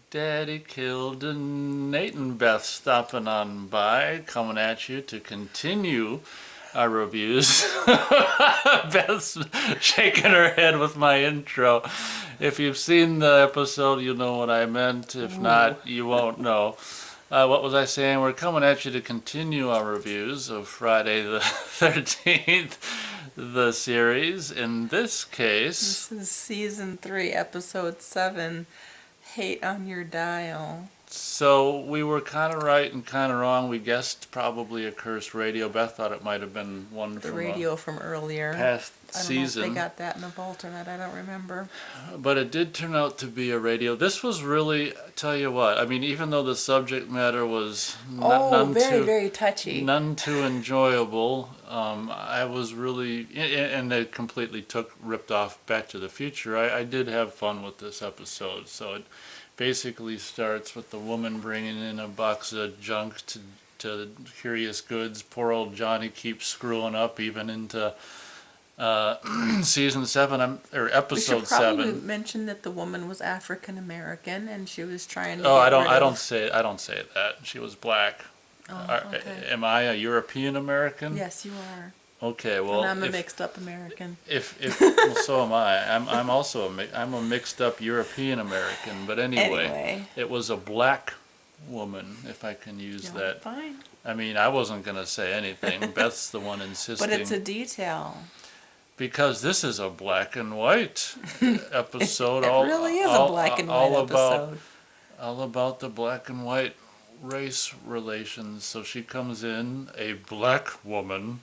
Daddy killed a Nate and Beth stopping on by, coming at you to continue our reviews. Beth's shaking her head with my intro. If you've seen the episode, you know what I meant. If not, you won't know. What was I saying? We're coming at you to continue our reviews of Friday the 13th, the series. In this case, This is season 3, episode 7, Hate on Your Dial. so we were kind of right and kind of wrong. We guessed probably a cursed radio. Beth thought it might have been one The from radio from a earlier. past I don't season. know if they got that in a vault or not. I don't remember. But it did turn out to be a radio. This was really, tell you what, I mean, even though the subject matter was Very touchy. none too enjoyable, I was really, and they completely ripped off Back to the Future. I did have fun with this episode. So it basically starts with the woman bringing in a box of junk to Curious Goods. Poor old Johnny keeps screwing up even into season 7 or episode We should probably 7. mention that the woman was African American and she was trying to. Oh, I get rid don't of... say that. She was black. Oh, okay. Am I a European American? Yes, you are. Okay, well, And I'm a mixed up American. if well, so am I. I'm also I'm a mixed up European American. But anyway, it was a black woman, if I can use that. Fine. I mean, I wasn't gonna say anything. Beth's the one insisting. But it's a detail. Because this is a black and white episode. It really is a black and white episode. All about the black and white race relations. So she comes in, a black woman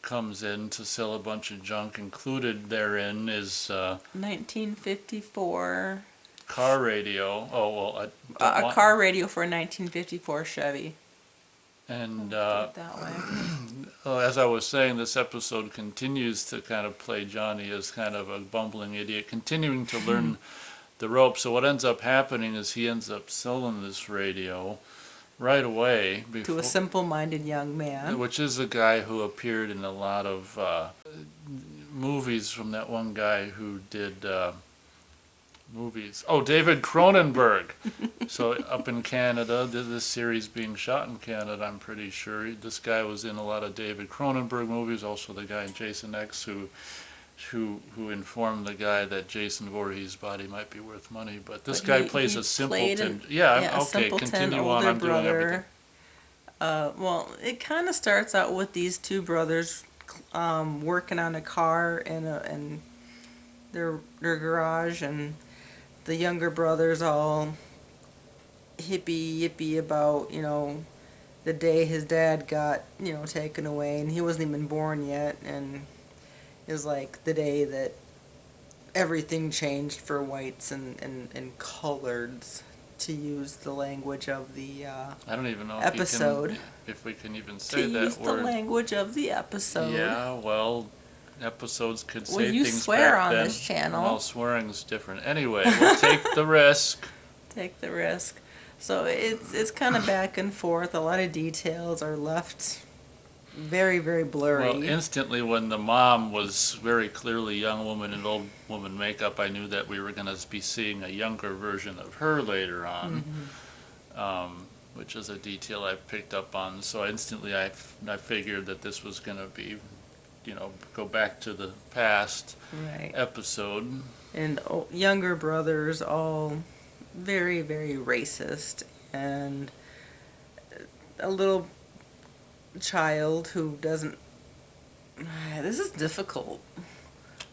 comes in to sell a bunch of junk. Included therein is 1954. car radio. Oh, well, A car radio for a 1954 Chevy. And that way. as I was saying, this episode continues to kind of play Johnny as kind of a bumbling idiot, continuing to learn the ropes. So what ends up happening is he ends up selling this radio right away To a simple-minded young man. which is a guy who appeared in a lot of movies from that one guy who did movies. Oh, David Cronenberg. So up in Canada, this series being shot in Canada, I'm pretty sure. This guy was in a lot of David Cronenberg movies. Also the guy in Jason X who informed the guy that Jason Voorhees' body might be worth money. But this guy plays a simpleton. Okay, simpleton, continue on. I'm doing everything. Well, it kind of starts out with these two brothers working on a car in their garage, and the younger brother's all hippie about, the day his dad got, taken away, and he wasn't even born yet, and it was like the day that everything changed for whites and coloreds, to use the language of the I don't even know episode. If we can even say to that use word. the language of the episode. Yeah, well, episodes could say Well, you things swear back on then. this channel. Well, swearing's different. Anyway, we'll take the risk. Take the risk. So it's kind of back and forth. A lot of details are left very, very blurry. Well, instantly when the mom was very clearly young woman in old woman makeup, I knew that we were going to be seeing a younger version of her later on, which is a detail I picked up on. So instantly I figured that this was going to be, go back to the past episode. And younger brothers all very, very racist, and a little child who doesn't. This is difficult.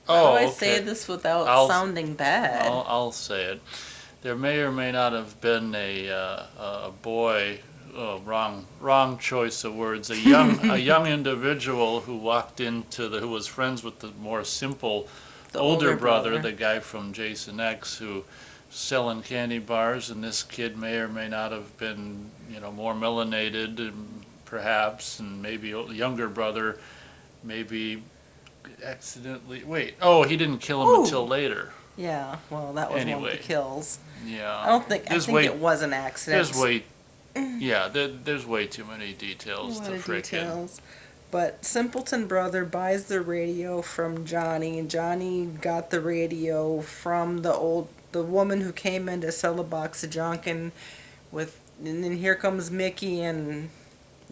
How do I say this without sounding bad? I'll say it. There may or may not have been a boy. Oh, wrong choice of words. A young individual who walked who was friends with the more simple older brother, the guy from Jason X, who selling candy bars, and this kid may or may not have been, more melanated, perhaps, and maybe a younger brother, maybe accidentally. He didn't kill him until later. Yeah, well, that was one of the kills. Yeah, I think it was an accident. There's way too many details to frickin'. But Simpleton brother buys the radio from Johnny, and Johnny got the radio from the old the woman who came in to sell a box of junk, and then here comes Mickey and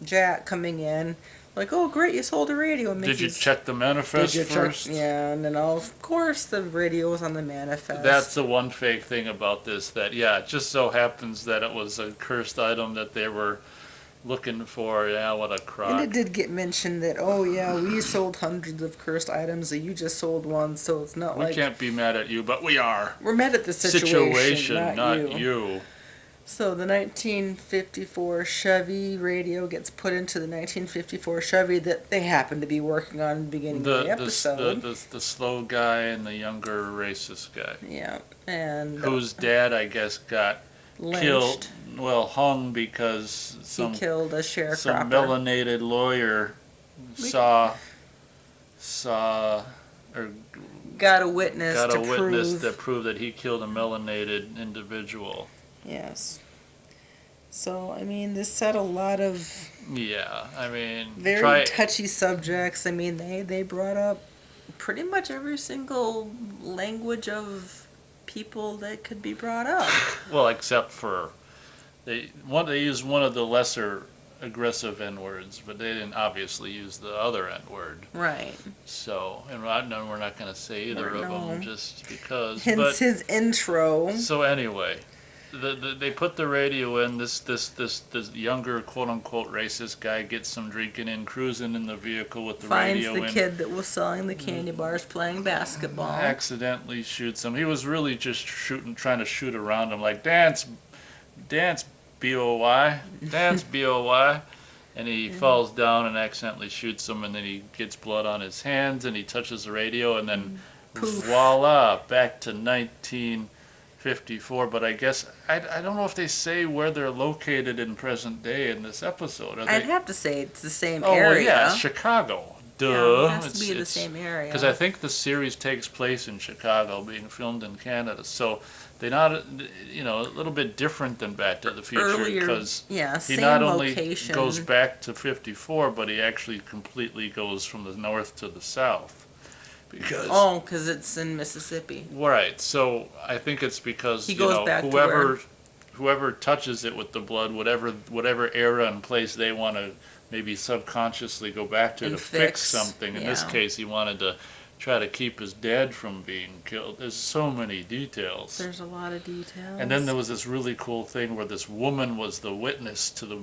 Jack coming in. Like, oh great, you sold a radio. And Did you Mickey's, check the manifest first? Yeah, and then of course the radio was on the manifest. That's the one fake thing about this, that, yeah, it just so happens that it was a cursed item that they were looking for. Yeah, what a crock. And it did get mentioned that, oh yeah, we sold hundreds of cursed items, and you just sold one, so it's not We like... can't be mad at you, but we are. We're mad at the situation, not you. So the 1954 Chevy radio gets put into the 1954 Chevy that they happen to be working on in the beginning of the episode. The slow guy and the younger racist guy. Yeah, and... whose dad, I guess, got lynched. Killed, well, hung because he killed a sharecropper. Some melanated lawyer saw or got a witness that proved that he killed a melanated individual. Yes. So, I mean, this said a lot of... Yeah, I mean... very touchy subjects. I mean, they brought up pretty much every single language of people that could be brought up. Well, except for... They used one of the lesser aggressive N-words, but they didn't obviously use the other N-word. Right. So, and we're not going to say either of them just because. Hence his intro. So anyway, they put the radio in. This younger quote unquote racist guy gets some drinking in, cruising in the vehicle with the radio in. Finds the kid that was selling the candy bars playing basketball. Accidentally shoots him. He was really just trying to shoot around him, like dance, B-O-Y, dance, B-O-Y. And he falls down and accidentally shoots him, and then he gets blood on his hands, and he touches the radio, and then voila, back to 1954. But I guess, I don't know if they say where they're located in present day in this episode. I'd have to say it's the same area. area. Oh, well, yeah, Chicago. Duh. Yeah, it has to be the same area. Because I think the series takes place in Chicago, being filmed in Canada. So they're not, a little bit different than Back to the Future. Because he not only goes back to 54, but he actually completely goes from the north to the south. Because it's in Mississippi. Right. So I think it's because he goes back whoever touches it with the blood, whatever era and place they want to maybe subconsciously go back to fix something. In this case, he wanted to try to keep his dad from being killed. There's so many details. There's a lot of details. And then there was this really cool thing where this woman was the witness to the,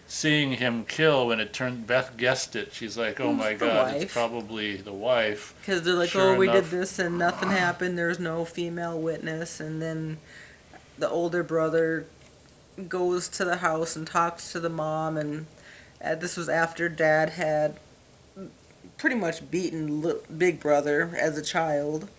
seeing him kill. When it turned, Beth guessed it. She's like, oh my God, it's probably the wife. Because they're like, sure we did this and nothing happened. There's no female witness. And then the older brother goes to the house and talks to the mom, and this was after Dad had pretty much beaten Big Brother as a child,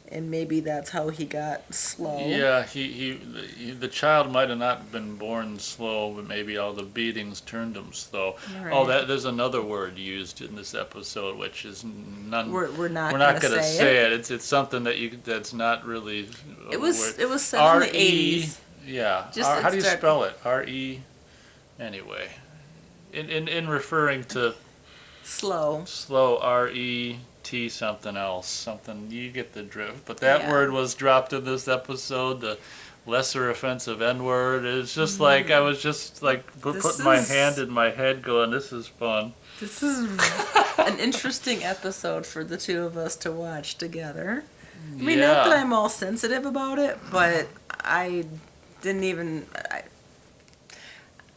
and maybe that's how he got slow. Yeah, the child might have not been born slow, but maybe all the beatings turned him slow. Right. Oh, there's another word used in this episode, which is none. We're not going to say it. It's something that's not really. It was said in the 80s. Yeah. How do you spell it? R-E? Anyway. In referring to... Slow. Slow, R-E-T something else. Something, you get the drift. But that word was dropped in this episode, the lesser offensive N-word. It's just like, I was just like putting my hand in my head going, this is fun. This is an interesting episode for the two of us to watch together. I mean, not that I'm all sensitive about it, but I didn't even...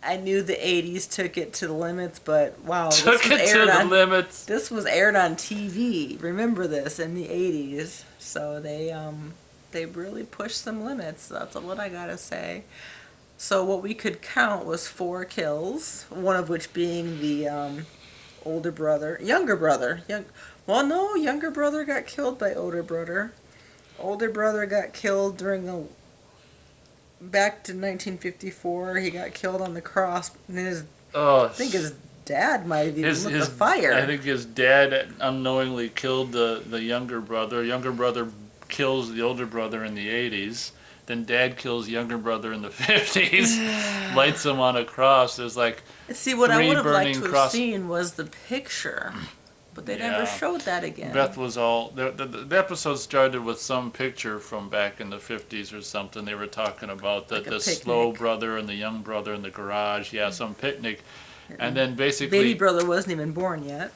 I knew the 80s took it to the limits, but wow. This was aired on TV. Remember this, in the 80s. So they really pushed some limits. That's what I gotta say. So what we could count was 4 kills, one of which being the younger brother. Younger brother got killed by older brother. Older brother got killed during back to 1954. He got killed on the cross. And I think his dad might have even lit the fire. I think his dad unknowingly killed the younger brother. Younger brother kills the older brother in the 80s. Then dad kills younger brother in the 50s. Lights him on a cross. There's like what I would have liked to have seen was the picture But they never showed that again. Beth was all the episode started with some picture from back in the 50s or something. They were talking about the slow brother and the young brother in the garage. Yeah, some picnic, and then basically baby brother wasn't even born yet.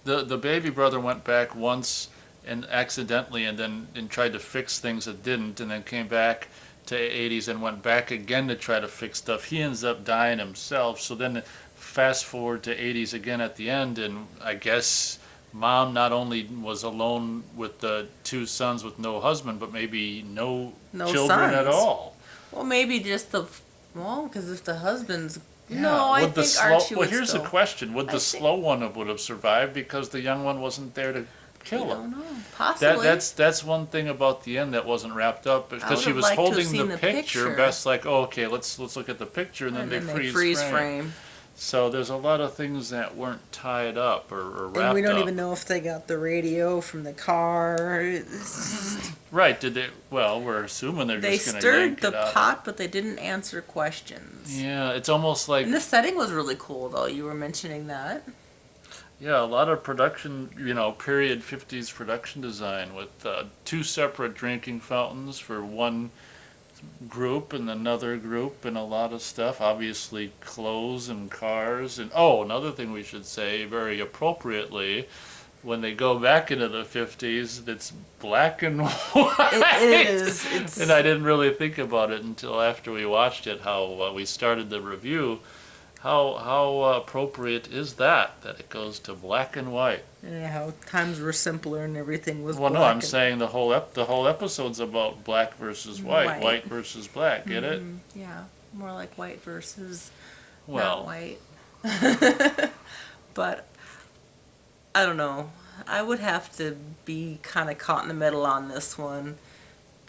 The baby brother went back once and accidentally, and then tried to fix things that didn't, and then came back to 80s and went back again to try to fix stuff. He ends up dying himself. So then fast forward to 80s again at the end, and I guess mom not only was alone with the two sons with no husband, but maybe no children sons at all. Well, maybe just because if the husband's I think Archie would here's still. the question: would the slow one would have survived because the young one wasn't there to kill him? I don't know. Possibly. That's one thing about the end that wasn't wrapped up because she was holding the picture. Beth's like, oh, okay, let's look at the picture, and then they freeze frame. So there's a lot of things that weren't tied up or wrapped up. And we don't even know if they got the radio from the car. Right? Did they? Well, we're assuming they're just going to yank it out. They stirred the pot, but they didn't answer questions. Yeah, it's almost like. And the setting was really cool, though. You were mentioning that. Yeah, a lot of production, period 50s production design with two separate drinking fountains for one group and another group and a lot of stuff. Obviously, clothes and cars. And another thing we should say very appropriately, when they go back into the 50s, it's black and white. It is. And I didn't really think about it until after we watched it, how we started the review. How appropriate is that it goes to black and white? Yeah, how times were simpler and everything was. Well, no, I'm saying the whole episode's about black versus white versus black. Get it? Yeah, more like white versus not white. But I don't know. I would have to be kind of caught in the middle on this one.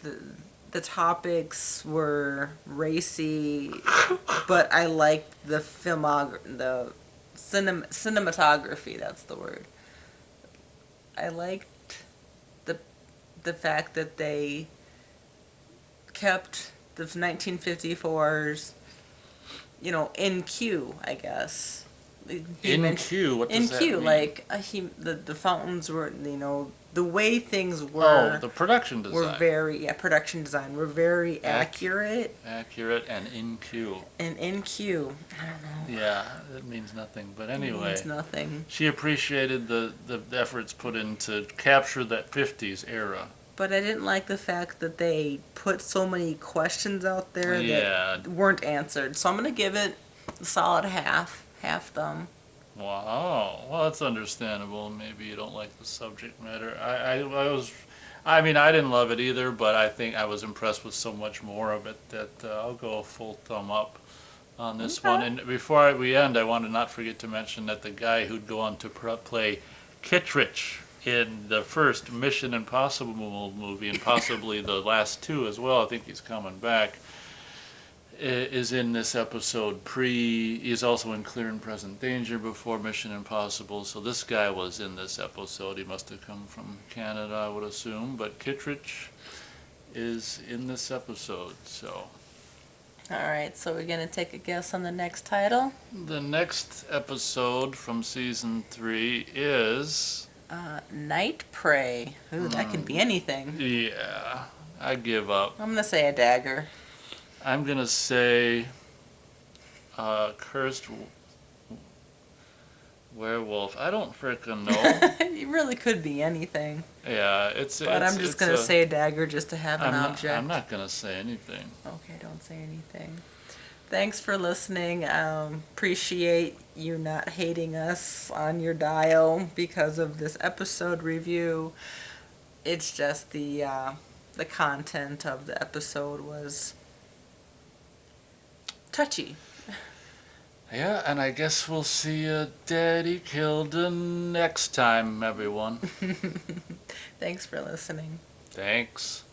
The topics were racy, but I liked the cinematography. That's the word. I liked the fact that they kept the 1954s, in queue, I guess. In queue? What does that mean? Like the fountains were, the way things were. Oh, the production design. Production design were very accurate. Accurate and in queue. And in queue. I don't know. Yeah, it means nothing. But anyway. It means nothing. She appreciated the efforts put in to capture that 50s era. But I didn't like the fact that they put so many questions out there that weren't answered. So I'm going to give it a solid half thumb. Wow. Well, that's understandable. Maybe you don't like the subject matter. I didn't love it either, but I think I was impressed with so much more of it that I'll go a full thumb up on this one. And before we end, I want to not forget to mention that the guy who'd go on to play Kittredge in the first Mission Impossible movie, and possibly the last two as well, I think he's coming back, is in this episode. He's also in Clear and Present Danger before Mission Impossible. So this guy was in this episode. He must have come from Canada, I would assume. But Kittredge is in this episode. So. All right. So we're gonna take a guess on the next title. The next episode from season 3 is. Night Prey. Ooh, that could be anything. Yeah, I give up. I'm gonna say a dagger. I'm going to say Cursed Werewolf. I don't frickin' know. It really could be anything. Yeah, But I'm just going to say a dagger just to have an object. I'm not going to say anything. Okay, don't say anything. Thanks for listening. Appreciate you not hating us on your dial because of this episode review. It's just the content of the episode was touchy. Yeah, and I guess we'll see Daddy Kilda next time, everyone. Thanks for listening. Thanks.